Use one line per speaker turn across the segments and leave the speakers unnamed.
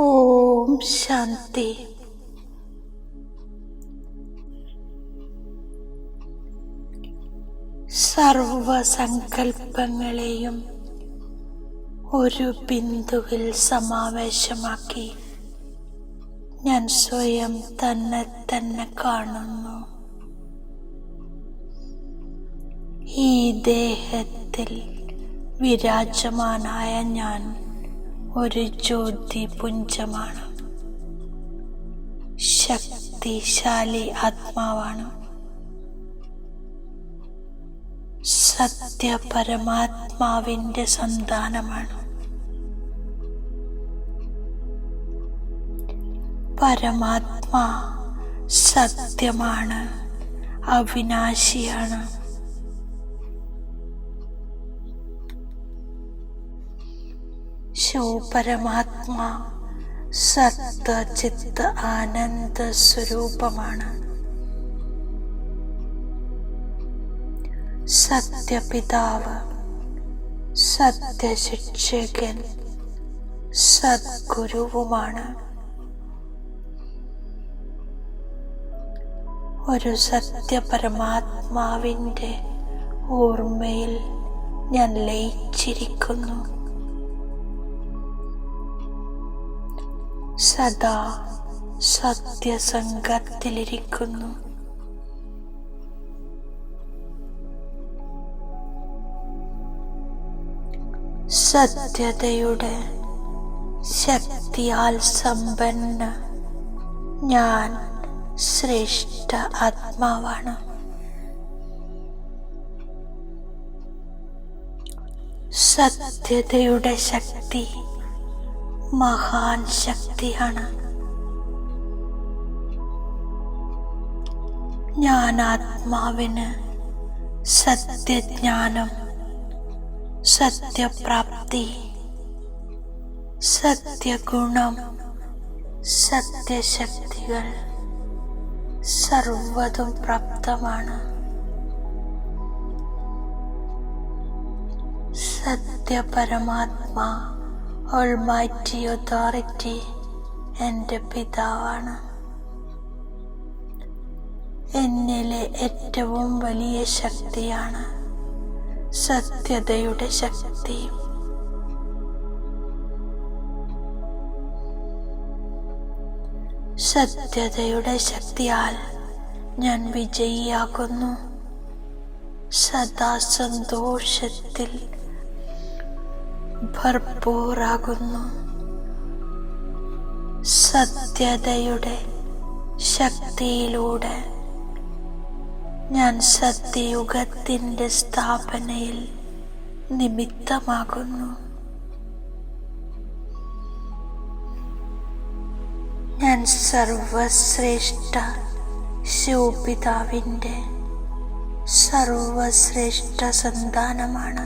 ഓം ശാന്തി. സർവസങ്കൽപ്പങ്ങളെയും ഒരു ബിന്ദുവിൽ സമാവേശമാക്കി ഞാൻ സ്വയം തന്നെ കാണുന്നു. ഈ ദേഹത്തിൽ വിരാജമാനായ ഞാൻ ഒരു ജ്യോതിപുഞ്ചമാണ്. ശക്തിശാലി ആത്മാവാണ്. സത്യപരമാത്മാവിൻ്റെ സന്താനമാണ്. പരമാത്മാ സത്യമാണ്, അവിനാശിയാണ്. പരമാത്മാ സത്വചിത്ത ആനന്ദ സ്വരൂപമാണ്. സത്യപിതാവ്, സത്യശിക്ഷകൻ, സദ്ഗുരുവുമാണ്. ഒരു സത്യപരമാത്മാവിൻ്റെ ഓർമ്മയിൽ ഞാൻ ലയിച്ചിരിക്കുന്നു. സദാ സത്യസംഗത്തിലിരിക്കുന്നു. സത്യതയുടെ ശക്തിയാൽ സമ്പന്ന ഞാൻ ശ്രേഷ്ഠ ആത്മാവാണ്. സത്യതയുടെ ശക്തി മഹാൻ ശക്തിയാണ്. ജ്ഞാനാത്മാവിന് സത്യജ്ഞാനം, സത്യപ്രാപ്തി, സത്യഗുണം, സത്യശക്തികൾ സർവ്വതും പ്രാപ്തമാണ്. സത്യപരമാത്മാ ഓൾമൈറ്റി അതോറിറ്റി എൻ്റെ പിതാവാണ്. എന്നിലെ ഏറ്റവും വലിയ ശക്തിയാണ് സത്യതയുടെ ശക്തി. സത്യതയുടെ ശക്തിയാൽ ഞാൻ വിജയിയാകുന്നു. സദാ സന്തോഷത്തിൽ ഭർപ്പൂറാകുന്നു. സത്യതയുടെ ശക്തിയിലൂടെ ഞാൻ സത്യയുഗത്തിൻ്റെ സ്ഥാപനയിൽ നിമിത്തമാകുന്നു. ഞാൻ സർവശ്രേഷ്ഠ ശിവപിതാവിൻ്റെ സർവശ്രേഷ്ഠ സന്താനമാണ്.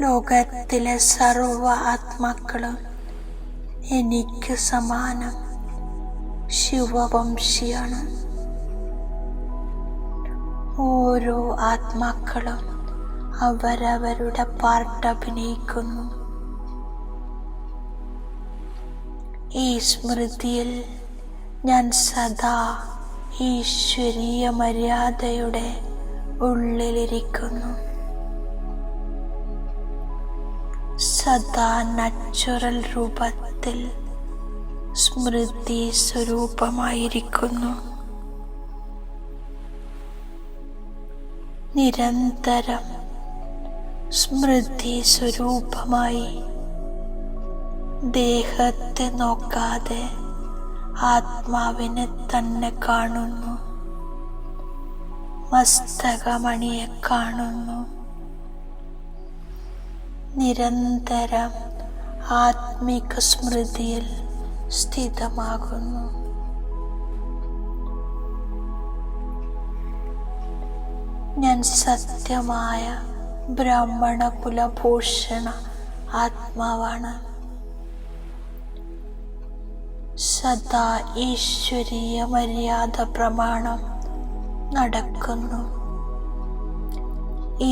ലോകത്തിലെ സർവ ആത്മാക്കളും എനിക്ക് സമാനം ശിവവംശിയാണ്. ഓരോ ആത്മാക്കളും അവരവരുടെ പാർട്ട് അഭിനയിക്കുന്നു. ഈ സ്മൃതിയിൽ ഞാൻ സദാ ഈശ്വരീയ മര്യാദയുടെ ഉള്ളിലിരിക്കുന്നു. സദാ നാച്ചുറൽ രൂപത്തിൽ സ്മൃതി സ്വരൂപമായിരിക്കുന്നു. നിരന്തരം സ്മൃതി സ്വരൂപമായി ദേഹത്തെ നോക്കാതെ ആത്മാവിനെ തന്നെ കാണുന്നു. മസ്തകമണിയെ കാണുന്നു. നിരന്തരം ആത്മിക സ്മൃതിയിൽ സ്ഥിതമാകുന്നു. ഞാൻ സത്യമായ ബ്രാഹ്മണ കുലഭൂഷണ ആത്മാവാണ്. സദാ ഈശ്വരീയ മര്യാദ പ്രമാണം നടക്കുന്നു.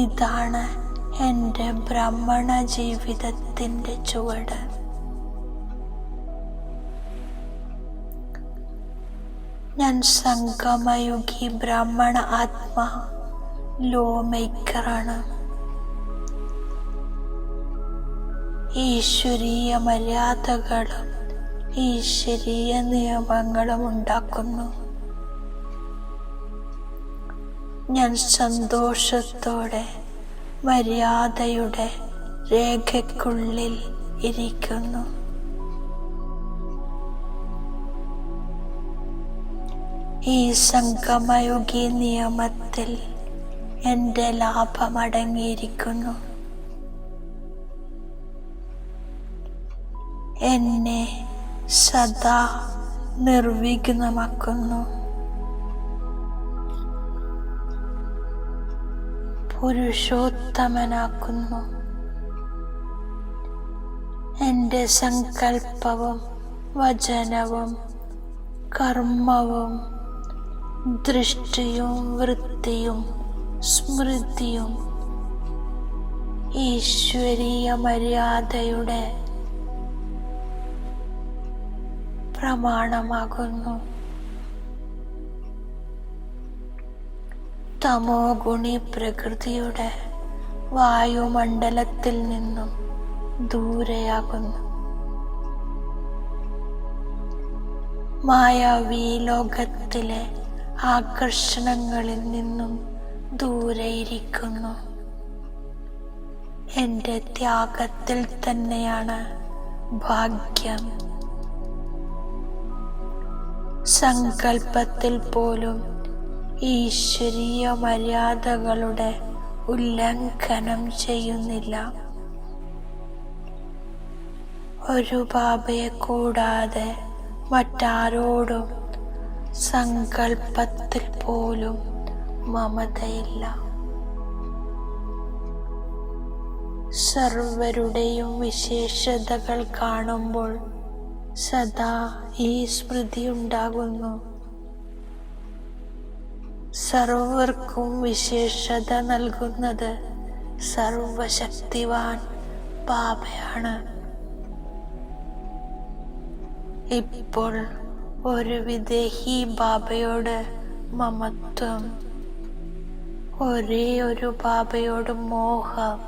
ഇതാണ് എൻ്റെ ബ്രാഹ്മണ ജീവിതത്തിൻ്റെ ചുവട്. ഞാൻ സംഗമയുഗി ബ്രാഹ്മണ ആത്മാ ലോ മേക്കറാണ്. ഈശ്വരീയ മര്യാദകളും ഈശ്വരീയ നിയമങ്ങളും ഉണ്ടാക്കുന്നു. ഞാൻ സന്തോഷത്തോടെ മര്യാദയുടെ രേഖയ്ക്കുള്ളിൽ ഇരിക്കുന്നു. ഈ സംഗമയുഗി നിയമത്തിൽ എൻ്റെ ലാഭമടങ്ങിയിരിക്കുന്നു. എന്നെ സദാ നിർവിഘ്നമാക്കുന്നു. പുരുഷോത്തമനാക്കുന്നു. എൻ്റെ സങ്കൽപ്പവും വചനവും കർമ്മവും ദൃഷ്ടിയും വൃത്തിയും സ്മൃതിയും ഈശ്വരീയ മര്യാദയുടെ പ്രമാണമാകുന്നു. തമോ ഗുണി പ്രകൃതിയുടെ വായുമണ്ഡലത്തിൽ നിന്നും ദൂരെയാകുന്നു. മായാവി ലോകത്തിലെ ആകർഷണങ്ങളിൽ നിന്നും ദൂരെയിരിക്കുന്നു. എൻ്റെ ത്യാഗത്തിൽ തന്നെയാണ് ഭാഗ്യം. സങ്കൽപ്പത്തിൽ പോലും ഈശ്വരീയ മര്യാദകളുടെ ഉല്ലംഘനം ചെയ്യുന്നില്ല. ഒരു ബാബയെ കൂടാതെ മറ്റാരോടും സങ്കൽപ്പത്തിൽ പോലും മമതയില്ല. സർവരുടെയും വിശേഷതകൾ കാണുമ്പോൾ സദാ ഈ സ്മൃതി ഉണ്ടാകുന്നു. സർവർക്കും വിശേഷത നൽകുന്നത് സർവശക്തിവാൻ ബാബയാണ്. ഇപ്പോൾ ഒരു വിദേഹി ബാബയോട് മമത്വം, ഒരേ ഒരു ബാബയോട് മോഹം,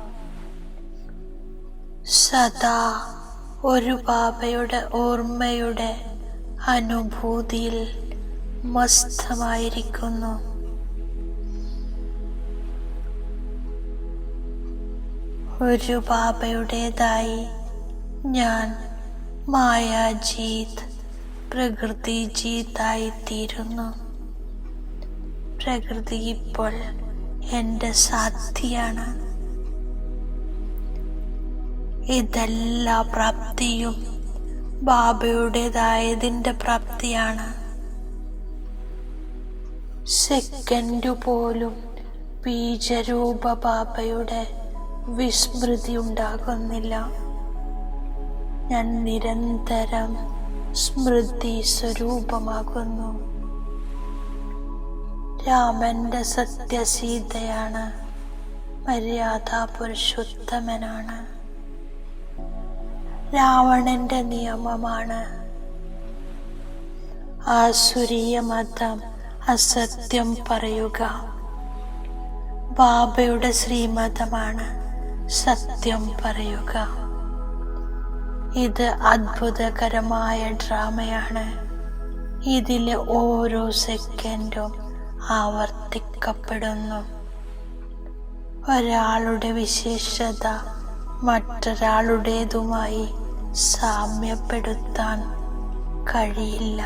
സദാ ഒരു ബാബയുടെ ഓർമ്മയുടെ അനുഭൂതിയിൽ മസ്തമായിരിക്കുന്നു. ഒരു ബാബയുടേതായി ഞാൻ മായാജീത് പ്രകൃതി ജീതായിത്തീരുന്നു. പ്രകൃതി ഇപ്പോൾ എൻ്റെ സാധ്യയാണ്. ഇതെല്ലാ പ്രാപ്തിയും ബാബയുടേതായതിൻ്റെ പ്രാപ്തിയാണ്. സെക്കൻഡു പോലും ബീജരൂപ ബാബയുടെ വിസ്മൃതി ഉണ്ടാകുന്നില്ല. ഞാൻ നിരന്തരം സ്മൃതി സ്വരൂപമാകുന്നു. രാമന്റെ സത്യസീതയാണ്. മര്യാദാ പുരുഷോത്തമനാണ്. രാവണന്റെ നിയമമാണ്. ആസുരീയ മതം അസത്യം പറയുക. ബാബയുടെ ശ്രീമതമാണ് സത്യം പറയുക. ഇത് അത്ഭുതകരമായ ഡ്രാമയാണ്. ഇതിലെ ഓരോ സെക്കൻഡും ആവർത്തിക്കപ്പെടുന്നു. ഒരാളുടെ വിശേഷത മറ്റൊരാളുടേതുമായി സാമ്യപ്പെടുത്താൻ കഴിയില്ല.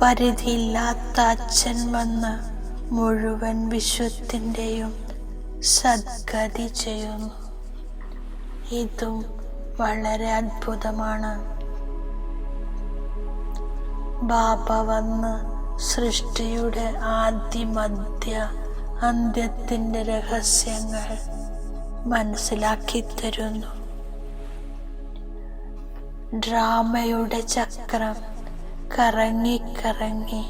പരിധിയില്ലാത്ത അച്ഛൻ വന്ന് മുഴുവൻ വിശ്വത്തിൻ്റെയും സദ്ഗതി ചെയ്യുന്നു. ഇതും വളരെ അത്ഭുതമാണ്. ബാബ വന്ന് സൃഷ്ടിയുടെ ആദ്യ മധ്യ അന്ത്യത്തിൻ്റെ രഹസ്യങ്ങൾ മനസ്സിലാക്കി തരുന്നു. ഡ്രാമയുടെ ചക്രം കറങ്ങി കറങ്ങി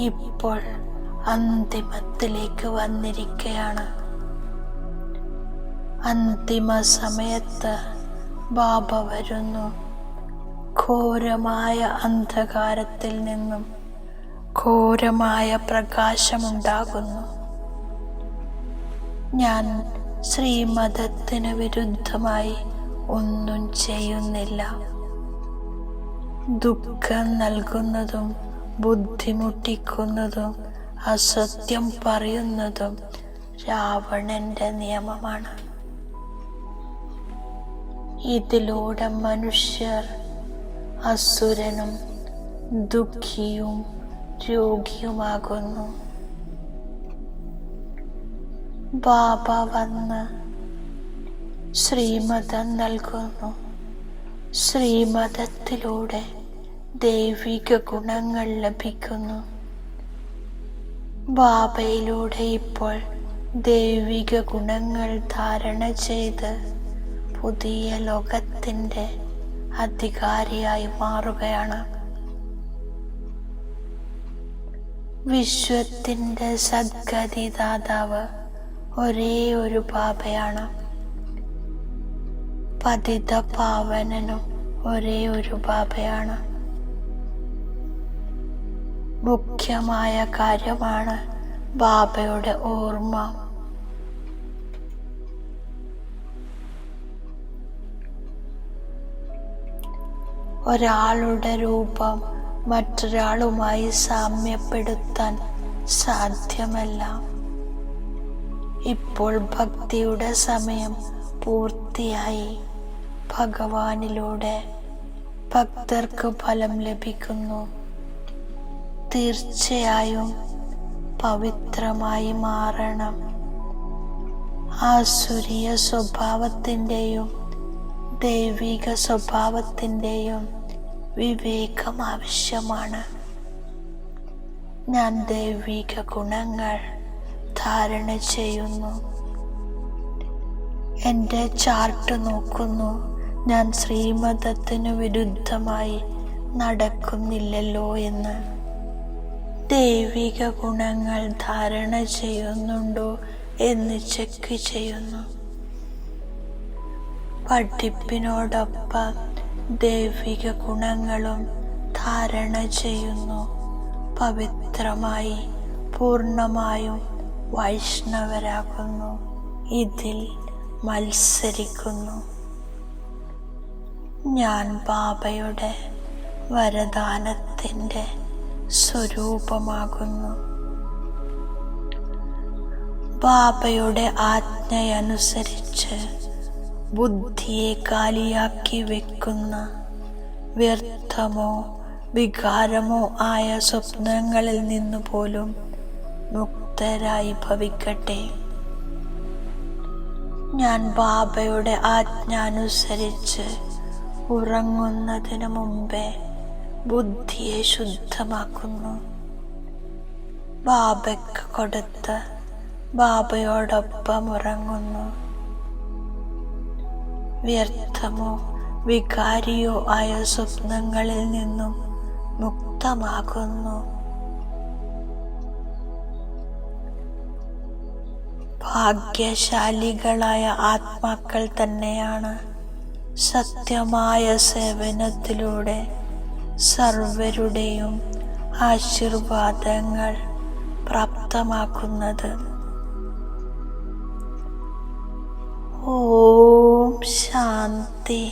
ഇപ്പോൾ അന്തിമത്തിലേക്ക് വന്നിരിക്കുകയാണ്. അന്തിമ സമയത്ത് ബാബ വരുന്നു. ഘോരമായ അന്ധകാരത്തിൽ നിന്നും ഘോരമായ പ്രകാശമുണ്ടാകുന്നു. ഞാൻ ശ്രീമതത്തിന് വിരുദ്ധമായി ഒന്നും ചെയ്യുന്നില്ല. ദുഃഖം നൽകുന്നതും ബുദ്ധിമുട്ടിക്കുന്നതും അസത്യം പറയുന്നതും രാവണന്റെ നിയമമാണ്. ഇതിലൂടെ മനുഷ്യർ അസുരനും ദുഃഖിയും രോഗിയുമാകുന്നു. ബാബ വന്ന് ശ്രീമതം നൽകുന്നു. ശ്രീമതത്തിലൂടെ ദൈവിക ഗുണങ്ങൾ ലഭിക്കുന്നു. ബാബയിലൂടെ ഇപ്പോൾ ദൈവിക ഗുണങ്ങൾ ധാരണ ചെയ്ത് പുതിയ ലോകത്തിൻ്റെ അധികാരിയായി മാറുകയാണ്. വിശ്വത്തിൻ്റെ സദ്ഗതി ദാതാവ് ഒരേ ഒരു ബാബയാണ്. പതിത പാവനനും ഒരേ ഒരു ബാബയാണ്. മുഖ്യമായ കാര്യമാണ് ബാബയുടെ ഓർമ്മ. ഒരാളുടെ രൂപം മറ്റൊരാളുമായി സാമ്യപ്പെടുത്താൻ സാധ്യമല്ല. ഇപ്പോൾ ഭക്തിയുടെ സമയം പൂർത്തിയായി. ഭഗവാനിലൂടെ ഭക്തർക്ക് ഫലം ലഭിക്കുന്നു. തീർച്ചയായും പവിത്രമായി മാറണം. ആസുരീയ സ്വഭാവത്തിൻ്റെയും ദൈവിക സ്വഭാവത്തിൻ്റെയും വിവേകം ആവശ്യമാണ്. ഞാൻ ദൈവിക ഗുണങ്ങൾ ധാരണ ചെയ്യുന്നു. എൻ്റെ ചാർട്ട് നോക്കുന്നു. ഞാൻ ശ്രീമതത്തിനു വിരുദ്ധമായി നടക്കുന്നില്ലല്ലോ എന്ന്. ദൈവിക ഗുണങ്ങൾ ധാരണ ചെയ്യുന്നുണ്ടോ എന്ന് ചെക്ക് ചെയ്യുന്നു. പഠിപ്പിനോടൊപ്പം ദൈവിക ഗുണങ്ങളും ധാരണ ചെയ്യുന്നു. പവിത്രമായി പൂർണ്ണമായും വൈഷ്ണവരാകുന്നു. ഇതിൽ മത്സരിക്കുന്നു. ഞാൻ ബാബയുടെ വരദാനത്തിൻ്റെ സ്വരൂപമാകുന്നു. ബാബയുടെ ആജ്ഞയനുസരിച്ച് ബുദ്ധിയെ കാലിയാക്കി വെക്കുന്ന വ്യർത്ഥമോ വികാരമോ ആയ സ്വപ്നങ്ങളിൽ നിന്നു പോലും മുക്തരായി ഭവിക്കട്ടെ. ഞാൻ ബാബയുടെ ആജ്ഞ അനുസരിച്ച് ഉറങ്ങുന്നതിന് മുമ്പേ ബുദ്ധിയെ ശുദ്ധമാക്കുന്നു. ബാബയ്ക്ക് കൊടുത്ത് ബാബയോടൊപ്പം ഉറങ്ങുന്നു. വ്യർത്ഥമോ വികാരിയോ ആയ സ്വപ്നങ്ങളിൽ നിന്നും മുക്തമാകുന്നു. ഭാഗ്യശാലികളായ ആത്മാക്കൾ തന്നെയാണ് സത്യമായ സേവനത്തിലൂടെ സർവരുടെയും ആശീർവാദങ്ങൾ പ്രാപ്തമാക്കുന്നത്. ഓം ശാന്തി.